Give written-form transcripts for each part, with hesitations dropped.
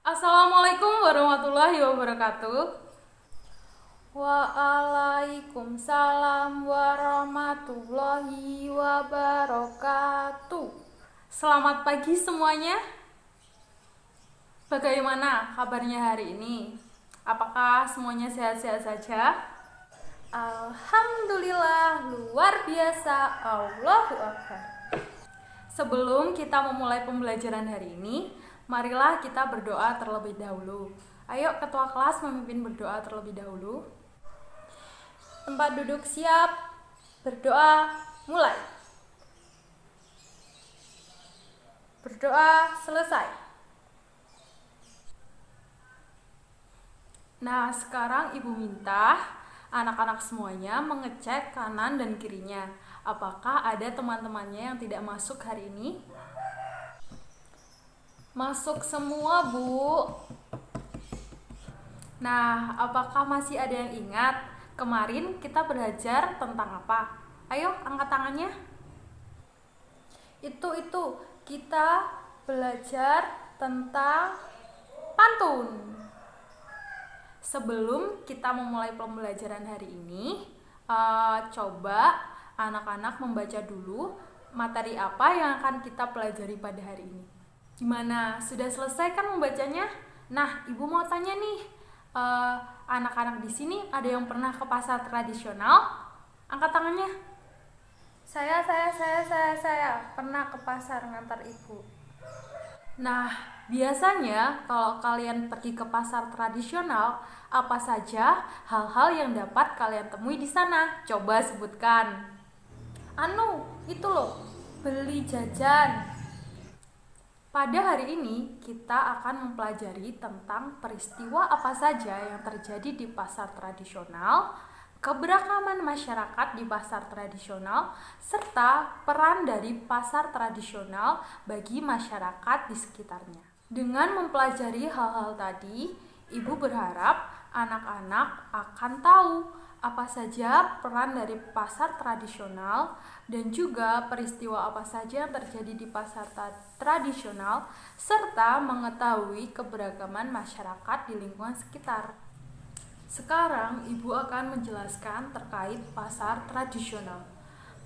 Assalamualaikum warahmatullahi wabarakatuh. Waalaikumsalam warahmatullahi wabarakatuh. Selamat pagi semuanya. Bagaimana kabarnya hari ini? Apakah semuanya sehat-sehat saja? Alhamdulillah, luar biasa. Allahu Akbar. Sebelum kita memulai pembelajaran hari ini, marilah kita berdoa terlebih dahulu. Ayo ketua kelas memimpin berdoa terlebih dahulu. Tempat duduk siap, berdoa mulai. Berdoa selesai. Nah, sekarang Ibu minta anak-anak semuanya mengecek kanan dan kirinya. Apakah ada teman-temannya yang tidak masuk hari ini? Masuk semua, Bu. Nah, apakah masih ada yang ingat kemarin kita belajar tentang apa? Ayo, angkat tangannya. Itu kita belajar tentang pantun. Sebelum kita memulai pembelajaran hari ini, coba anak-anak membaca dulu materi apa yang akan kita pelajari pada hari ini. Gimana? Sudah selesai kan membacanya? Nah, Ibu mau tanya nih, anak-anak di sini ada yang pernah ke pasar tradisional? Angkat tangannya. Saya pernah ke pasar ngantar Ibu. Nah, biasanya kalau kalian pergi ke pasar tradisional, apa saja hal-hal yang dapat kalian temui di sana? Coba sebutkan. Itu loh, beli jajan. Pada hari ini kita akan mempelajari tentang peristiwa apa saja yang terjadi di pasar tradisional, keberagaman masyarakat di pasar tradisional, serta peran dari pasar tradisional bagi masyarakat di sekitarnya. Dengan mempelajari hal-hal tadi, Ibu berharap anak-anak akan tahu apa saja peran dari pasar tradisional dan juga peristiwa apa saja yang terjadi di pasar tradisional serta mengetahui keberagaman masyarakat di lingkungan sekitar. Sekarang Ibu akan menjelaskan terkait pasar tradisional.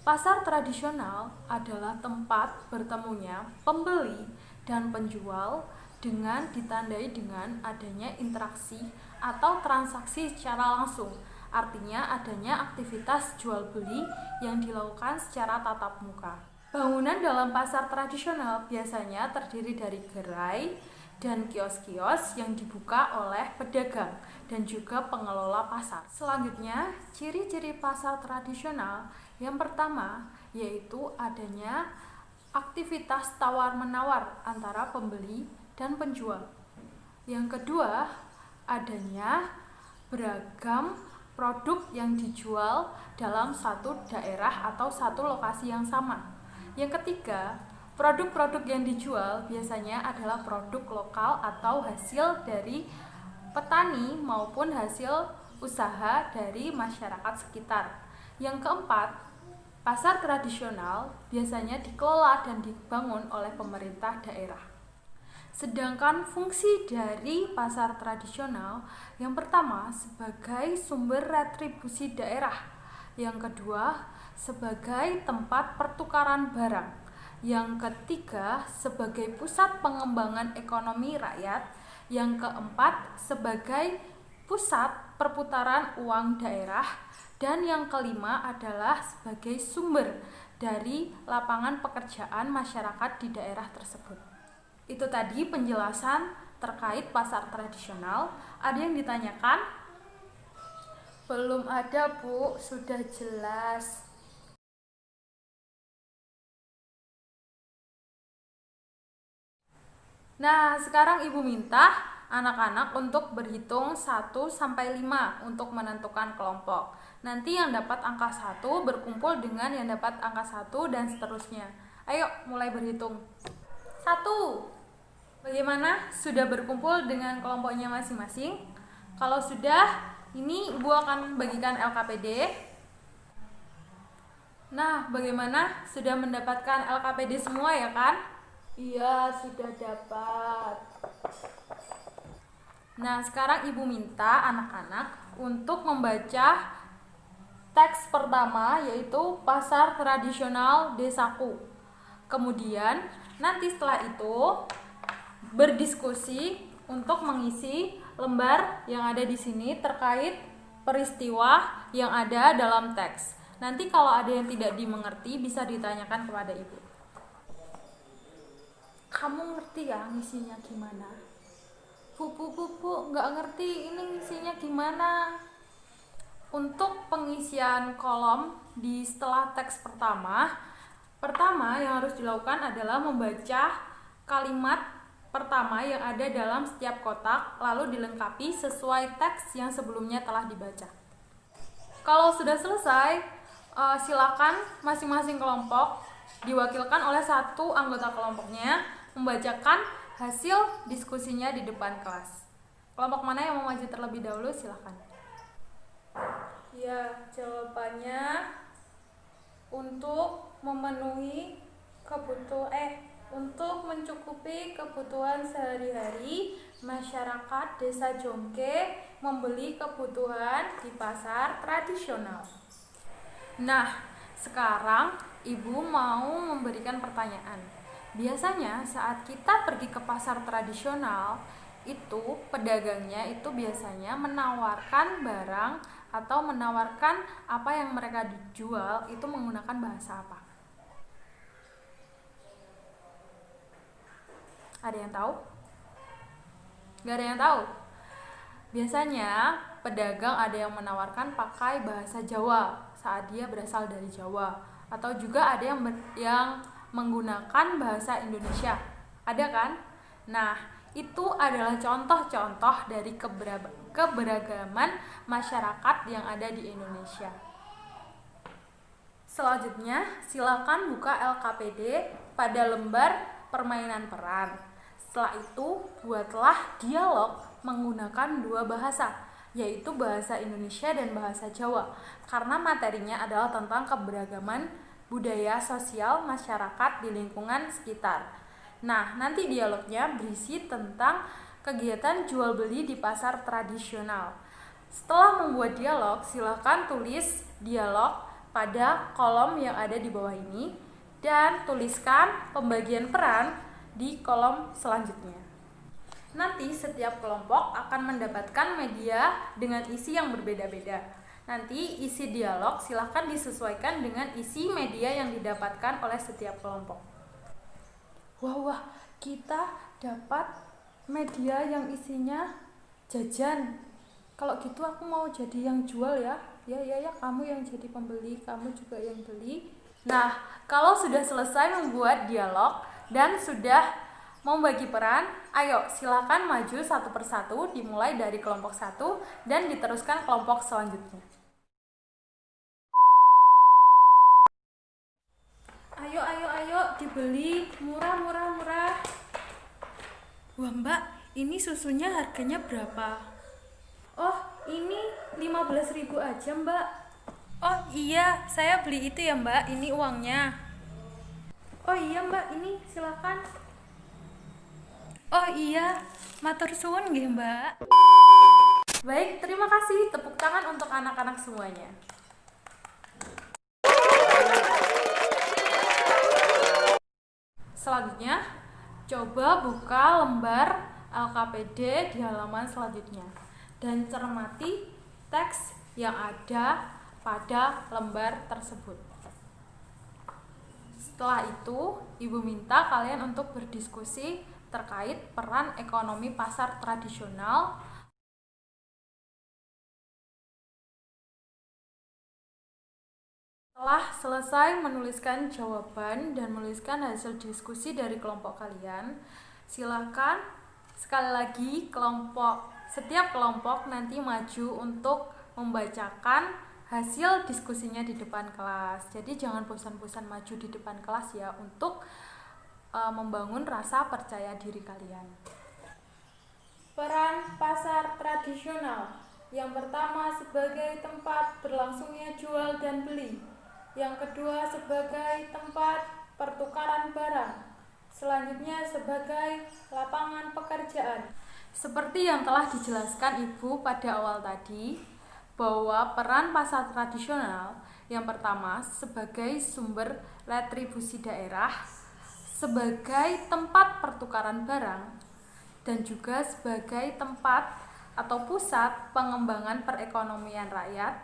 Pasar tradisional adalah tempat bertemunya pembeli dan penjual dengan ditandai dengan adanya interaksi atau transaksi secara langsung. Artinya adanya aktivitas jual beli yang dilakukan secara tatap muka. Bangunan dalam pasar tradisional biasanya terdiri dari gerai dan kios-kios yang dibuka oleh pedagang dan juga pengelola pasar. Selanjutnya, ciri-ciri pasar tradisional yang pertama yaitu adanya aktivitas tawar-menawar antara pembeli dan penjual. Yang kedua, adanya beragam produk yang dijual dalam satu daerah atau satu lokasi yang sama. Yang ketiga, produk-produk yang dijual biasanya adalah produk lokal atau hasil dari petani maupun hasil usaha dari masyarakat sekitar. Yang keempat, pasar tradisional biasanya dikelola dan dibangun oleh pemerintah daerah. Sedangkan fungsi dari pasar tradisional yang pertama sebagai sumber retribusi daerah, yang kedua sebagai tempat pertukaran barang, yang ketiga sebagai pusat pengembangan ekonomi rakyat, yang keempat sebagai pusat perputaran uang daerah, dan yang kelima adalah sebagai sumber dari lapangan pekerjaan masyarakat di daerah tersebut. Itu tadi penjelasan terkait pasar tradisional. Ada yang ditanyakan? Belum ada, Bu, sudah jelas. Nah, sekarang Ibu minta anak-anak untuk berhitung 1 sampai 5 untuk menentukan kelompok. Nanti yang dapat angka 1 berkumpul dengan yang dapat angka 1 dan seterusnya. Ayo, mulai berhitung. 1. Bagaimana? Sudah berkumpul dengan kelompoknya masing-masing? Kalau sudah, ini Ibu akan bagikan LKPD. Nah, bagaimana? Sudah mendapatkan LKPD semua ya kan? Iya, sudah dapat. Nah, sekarang Ibu minta anak-anak untuk membaca teks pertama, yaitu Pasar Tradisional Desaku. Kemudian nanti setelah itu berdiskusi untuk mengisi lembar yang ada di sini terkait peristiwa yang ada dalam teks. Nanti kalau ada yang tidak dimengerti bisa ditanyakan kepada Ibu. Kamu ngerti ya ngisinya gimana? Bu, nggak ngerti ini ngisinya gimana. Untuk pengisian kolom di setelah teks pertama yang harus dilakukan adalah membaca kalimat pertama yang ada dalam setiap kotak, lalu dilengkapi sesuai teks yang sebelumnya telah dibaca. Kalau sudah selesai, silakan masing-masing kelompok diwakilkan oleh satu anggota kelompoknya membacakan hasil diskusinya di depan kelas. Kelompok mana yang mau maju terlebih dahulu, silakan. Ya, jawabannya untuk memenuhi untuk mencukupi kebutuhan sehari-hari masyarakat Desa Jongke membeli kebutuhan di pasar tradisional. Nah, sekarang Ibu mau memberikan pertanyaan. Biasanya saat kita pergi ke pasar tradisional, itu pedagangnya itu biasanya menawarkan barang atau menawarkan apa yang mereka jual itu menggunakan bahasa apa? Ada yang tahu? Gak ada yang tahu? Biasanya pedagang ada yang menawarkan pakai bahasa Jawa saat dia berasal dari Jawa, atau juga ada yang menggunakan bahasa Indonesia. Ada kan? Nah, itu adalah contoh-contoh dari keberagaman masyarakat yang ada di Indonesia. Selanjutnya, silakan buka LKPD pada lembar permainan peran. Setelah itu, buatlah dialog menggunakan dua bahasa, yaitu bahasa Indonesia dan bahasa Jawa, karena materinya adalah tentang keberagaman budaya sosial masyarakat di lingkungan sekitar. Nah, nanti dialognya berisi tentang kegiatan jual beli di pasar tradisional. Setelah membuat dialog, silakan tulis dialog pada kolom yang ada di bawah ini dan tuliskan pembagian peran di kolom selanjutnya. Nanti setiap kelompok akan mendapatkan media dengan isi yang berbeda-beda. Nanti isi dialog silakan disesuaikan dengan isi media yang didapatkan oleh setiap kelompok. Wah, kita dapat media yang isinya jajan. Kalau gitu aku mau jadi yang jual ya. Ya, kamu yang jadi pembeli, kamu juga yang beli. Nah, kalau sudah selesai membuat dialog dan sudah membagi peran, ayo silakan maju satu persatu, dimulai dari kelompok 1 dan diteruskan kelompok selanjutnya. Ayo, dibeli, murah. Wah mbak, ini susunya harganya berapa? Oh, ini 15.000 aja mbak. Oh iya, saya beli itu ya mbak, ini uangnya. Oh iya mbak, ini silakan. Oh iya, matur suwun nggih mbak. Baik, terima kasih. Tepuk tangan untuk anak-anak semuanya. Selanjutnya, coba buka lembar LKPD di halaman selanjutnya dan cermati teks yang ada pada lembar tersebut. Setelah itu, Ibu minta kalian untuk berdiskusi terkait peran ekonomi pasar tradisional. Setelah selesai menuliskan jawaban dan menuliskan hasil diskusi dari kelompok kalian, silakan sekali lagi setiap kelompok nanti maju untuk membacakan hasil diskusinya di depan kelas. Jadi jangan bosan-bosan maju di depan kelas ya, untuk membangun rasa percaya diri kalian. Peran pasar tradisional. Yang pertama sebagai tempat berlangsungnya jual dan beli. Yang kedua sebagai tempat pertukaran barang. Selanjutnya sebagai lapangan pekerjaan. Seperti yang telah dijelaskan Ibu pada awal tadi, bahwa peran pasar tradisional yang pertama sebagai sumber retribusi daerah, sebagai tempat pertukaran barang, dan juga sebagai tempat atau pusat pengembangan perekonomian rakyat.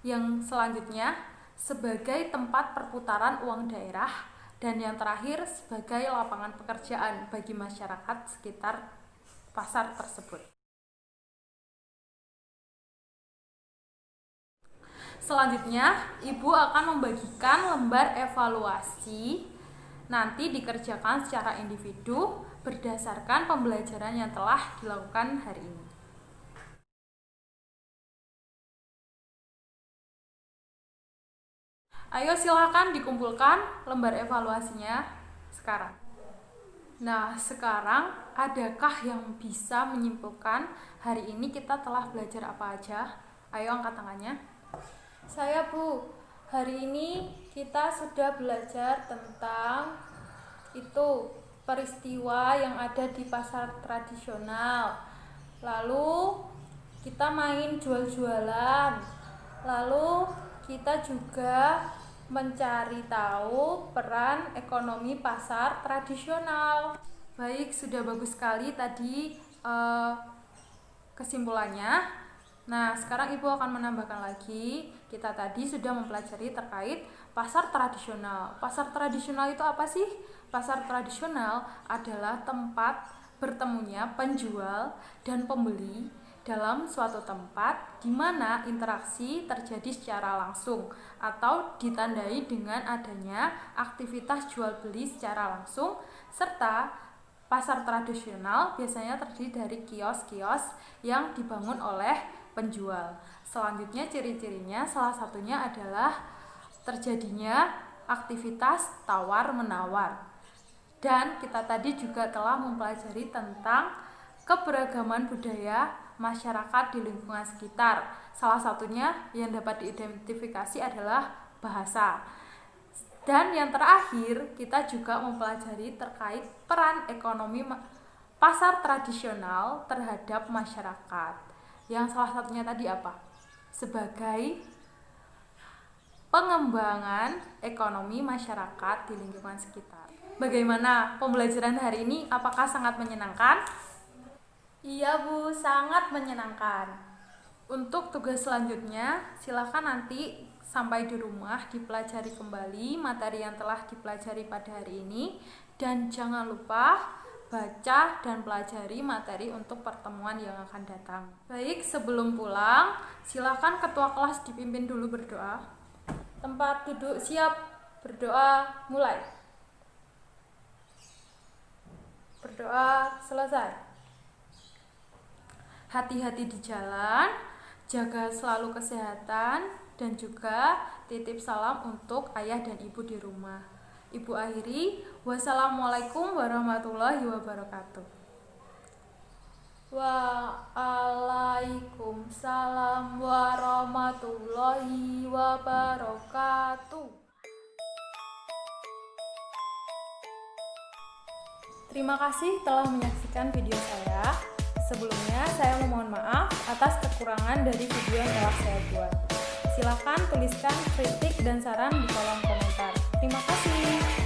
Yang selanjutnya sebagai tempat perputaran uang daerah, dan yang terakhir sebagai lapangan pekerjaan bagi masyarakat sekitar pasar tersebut. Selanjutnya, Ibu akan membagikan lembar evaluasi, nanti dikerjakan secara individu berdasarkan pembelajaran yang telah dilakukan hari ini. Ayo silakan dikumpulkan lembar evaluasinya sekarang. Nah, sekarang adakah yang bisa menyimpulkan hari ini kita telah belajar apa aja? Ayo angkat tangannya. Saya, Bu. Hari ini kita sudah belajar tentang peristiwa yang ada di pasar tradisional. Lalu kita main jual-jualan. Lalu kita juga mencari tahu peran ekonomi pasar tradisional. Baik, sudah bagus sekali tadi kesimpulannya. Nah, sekarang Ibu akan menambahkan lagi. Kita tadi sudah mempelajari terkait pasar tradisional. Pasar tradisional itu apa sih? Pasar tradisional adalah tempat bertemunya penjual dan pembeli dalam suatu tempat di mana interaksi terjadi secara langsung atau ditandai dengan adanya aktivitas jual beli secara langsung, serta pasar tradisional biasanya terdiri dari kios-kios yang dibangun oleh penjual. Selanjutnya ciri-cirinya salah satunya adalah terjadinya aktivitas tawar-menawar. Dan kita tadi juga telah mempelajari tentang keberagaman budaya masyarakat di lingkungan sekitar. Salah satunya yang dapat diidentifikasi adalah bahasa. Dan yang terakhir, kita juga mempelajari terkait peran ekonomi pasar tradisional terhadap masyarakat. Yang salah satunya tadi apa? Sebagai pengembangan ekonomi masyarakat di lingkungan sekitar. Bagaimana pembelajaran hari ini? Apakah sangat menyenangkan? Iya, Bu, sangat menyenangkan. Untuk tugas selanjutnya, silakan nanti sampai di rumah dipelajari kembali materi yang telah dipelajari pada hari ini, dan jangan lupa baca dan pelajari materi untuk pertemuan yang akan datang. Baik, sebelum pulang, silakan ketua kelas dipimpin dulu berdoa. Tempat duduk siap, berdoa mulai. Berdoa selesai. Hati-hati di jalan, jaga selalu kesehatan, dan juga titip salam untuk ayah dan ibu di rumah. Ibu akhiri, wassalamualaikum warahmatullahi wabarakatuh. Waalaikumsalam warahmatullahi wabarakatuh. Terima kasih telah menyaksikan video saya. Sebelumnya, saya memohon maaf atas kekurangan dari video yang telah saya buat. Silakan tuliskan kritik dan saran di kolom komentar. Terima kasih.